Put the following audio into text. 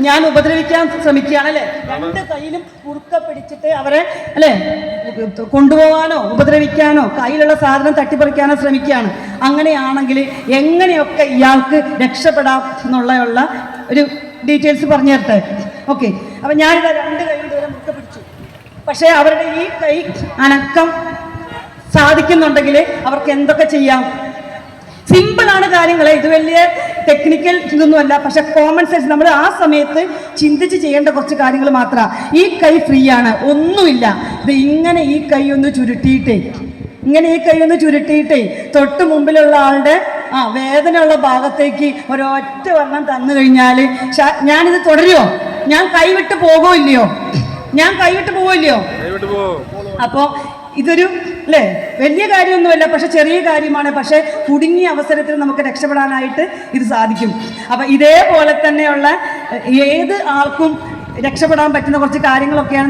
ഞാൻ ഉപദ്രവിക്കാൻ ശ്രമിക്കുകയാണ് അല്ലെ, രണ്ട് കയ്യിലും കുറുക്ക പിടിച്ചിട്ട് അവരെ അല്ലെ കൊണ്ടുപോകാനോ ഉപദ്രവിക്കാനോ കയ്യിലുള്ള സാധനം തട്ടിപ്പറിക്കാനോ ശ്രമിക്കുകയാണ്. അങ്ങനെയാണെങ്കിൽ എങ്ങനെയൊക്കെ ഇയാൾക്ക് രക്ഷപ്പെടാം എന്നുള്ള ഒരു ഡീറ്റെയിൽസ് പറഞ്ഞു തരട്ടെ. ഓക്കെ, അപ്പൊ ഞാനിത് രണ്ട് കൈ കൊണ്ട് മുറുക്ക പിടിച്ചു. പക്ഷെ അവരുടെ ഈ കൈ അനക്കം സാധിക്കുന്നുണ്ടെങ്കിൽ അവർക്ക് എന്തൊക്കെ ചെയ്യാം? സിമ്പിളാണ് കാര്യങ്ങളെ, ഇത് വലിയ ടെക്നിക്കൽ ഇതൊന്നുമല്ല. പക്ഷെ കോമൺ സെൻസ് നമ്മൾ ആ സമയത്ത് ചിന്തിച്ച് ചെയ്യേണ്ട കുറച്ച് കാര്യങ്ങൾ മാത്രമാണ്. ഈ കൈ ഫ്രീ ആണ്, ഒന്നുമില്ല. ഇത് ഇങ്ങനെ ഈ കൈ ഒന്ന് ചുരുട്ടിയിട്ടേ, ഇങ്ങനെ ഈ കൈ ഒന്ന് ചുരുട്ടിയിട്ടേ തൊട്ട് മുമ്പിലുള്ള ആളുടെ വേദനയുള്ള ഭാഗത്തേക്ക് ഒരൊറ്റ വണ്ണം തന്നു കഴിഞ്ഞാൽ ഞാനിത് തുടരുമോ? ഞാൻ കൈവിട്ട് പോകോ ഇല്ലയോ? ഞാൻ കൈവിട്ട് പോവോ ഇല്ലയോ? അപ്പോൾ ഇതൊരു അല്ലേ വലിയ കാര്യമൊന്നുമല്ല, പക്ഷെ ചെറിയ കാര്യമാണ്. പക്ഷെ കുടുങ്ങിയ അവസരത്തിൽ നമുക്ക് രക്ഷപ്പെടാനായിട്ട് ഇത് സാധിക്കും. അപ്പം ഇതേപോലെ തന്നെയുള്ള ഏത് ആൾക്കും രക്ഷപ്പെടാൻ പറ്റുന്ന കുറച്ച് കാര്യങ്ങളൊക്കെയാണ്